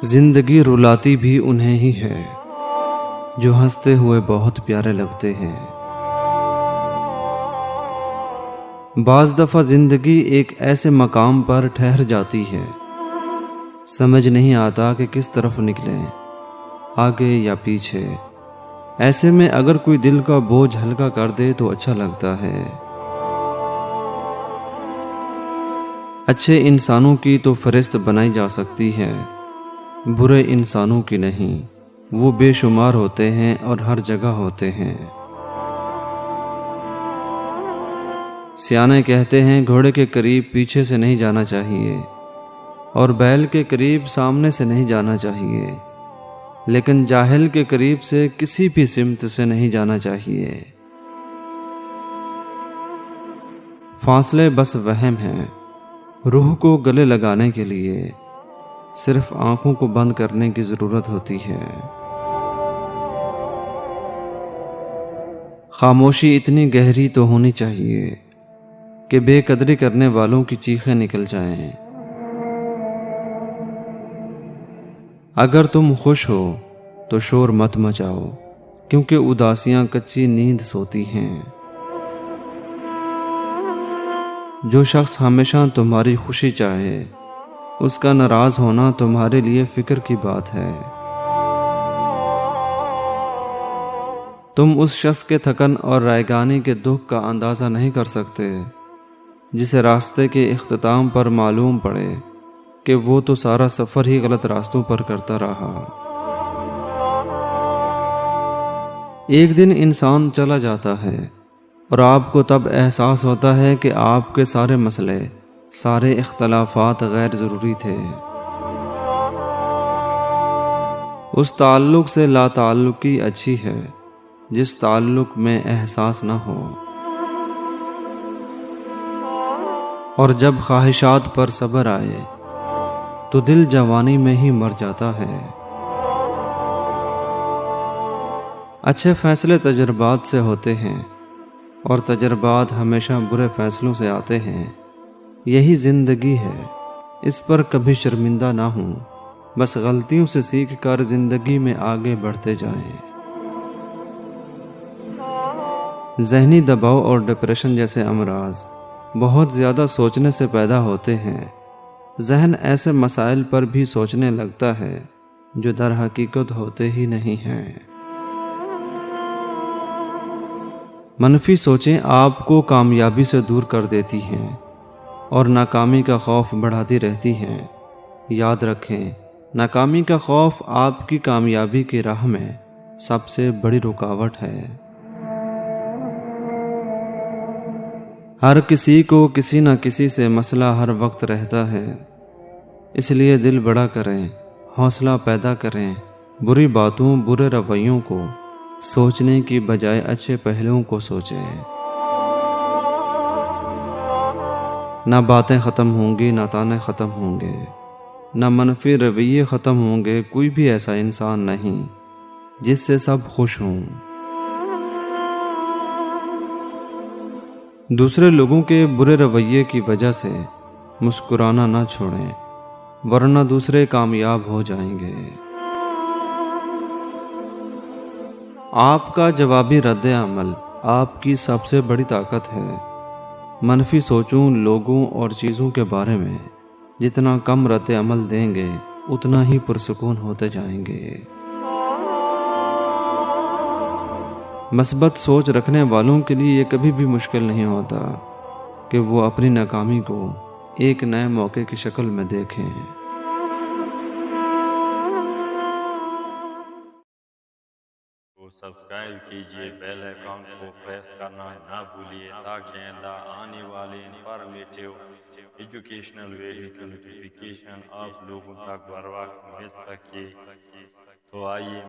زندگی رلاتی بھی انہیں ہی ہے جو ہنستے ہوئے بہت پیارے لگتے ہیں۔ بعض دفعہ زندگی ایک ایسے مقام پر ٹھہر جاتی ہے، سمجھ نہیں آتا کہ کس طرف نکلیں، آگے یا پیچھے۔ ایسے میں اگر کوئی دل کا بوجھ ہلکا کر دے تو اچھا لگتا ہے۔ اچھے انسانوں کی تو فہرست بنائی جا سکتی ہے، برے انسانوں کی نہیں۔ وہ بے شمار ہوتے ہیں اور ہر جگہ ہوتے ہیں۔ سیانے کہتے ہیں گھوڑے کے قریب پیچھے سے نہیں جانا چاہیے اور بیل کے قریب سامنے سے نہیں جانا چاہیے، لیکن جاہل کے قریب سے کسی بھی سمت سے نہیں جانا چاہیے۔ فاصلے بس وہم ہیں، روح کو گلے لگانے کے لیے صرف آنکھوں کو بند کرنے کی ضرورت ہوتی ہے۔ خاموشی اتنی گہری تو ہونی چاہیے کہ بے قدری کرنے والوں کی چیخیں نکل جائیں۔ اگر تم خوش ہو تو شور مت مچاؤ، کیونکہ اداسیاں کچی نیند سوتی ہیں۔ جو شخص ہمیشہ تمہاری خوشی چاہے، اس کا ناراض ہونا تمہارے لیے فکر کی بات ہے۔ تم اس شخص کے تھکن اور رائگانی کے دکھ کا اندازہ نہیں کر سکتے جسے راستے کے اختتام پر معلوم پڑے کہ وہ تو سارا سفر ہی غلط راستوں پر کرتا رہا۔ ایک دن انسان چلا جاتا ہے اور آپ کو تب احساس ہوتا ہے کہ آپ کے سارے مسئلے، سارے اختلافات غیر ضروری تھے۔ اس تعلق سے لا تعلقی اچھی ہے جس تعلق میں احساس نہ ہو، اور جب خواہشات پر صبر آئے تو دل جوانی میں ہی مر جاتا ہے۔ اچھے فیصلے تجربات سے ہوتے ہیں اور تجربات ہمیشہ برے فیصلوں سے آتے ہیں۔ یہی زندگی ہے، اس پر کبھی شرمندہ نہ ہوں، بس غلطیوں سے سیکھ کر زندگی میں آگے بڑھتے جائیں۔ ذہنی دباؤ اور ڈپریشن جیسے امراض بہت زیادہ سوچنے سے پیدا ہوتے ہیں۔ ذہن ایسے مسائل پر بھی سوچنے لگتا ہے جو در حقیقت ہوتے ہی نہیں ہیں۔ منفی سوچیں آپ کو کامیابی سے دور کر دیتی ہیں اور ناکامی کا خوف بڑھاتی رہتی ہیں۔ یاد رکھیں، ناکامی کا خوف آپ کی کامیابی کی راہ میں سب سے بڑی رکاوٹ ہے۔ ہر کسی کو کسی نہ کسی سے مسئلہ ہر وقت رہتا ہے، اس لیے دل بڑا کریں، حوصلہ پیدا کریں، بری باتوں، برے رویوں کو سوچنے کی بجائے اچھے پہلوؤں کو سوچیں۔ نہ باتیں ختم ہوں گی، نہ تانے ختم ہوں گے، نہ منفی رویے ختم ہوں گے۔ کوئی بھی ایسا انسان نہیں جس سے سب خوش ہوں۔ دوسرے لوگوں کے برے رویے کی وجہ سے مسکرانا نہ چھوڑیں، ورنہ دوسرے کامیاب ہو جائیں گے۔ آپ کا جوابی رد عمل آپ کی سب سے بڑی طاقت ہے۔ منفی سوچوں، لوگوں اور چیزوں کے بارے میں جتنا کم رد عمل دیں گے اتنا ہی پرسکون ہوتے جائیں گے۔ مثبت سوچ رکھنے والوں کے لیے یہ کبھی بھی مشکل نہیں ہوتا کہ وہ اپنی ناکامی کو ایک نئے موقع کی شکل میں دیکھیں۔ سبسکرائب کیجئے، بیل آئیکن کو پریس کرنا نہ بھولیے تاکہ آئندہ آنے والے انفارمیٹیو ایجوکیشنل ویڈیو کی نوٹیفیکیشن آپ لوگوں تک بر وقت مل سکے۔ تو آئیے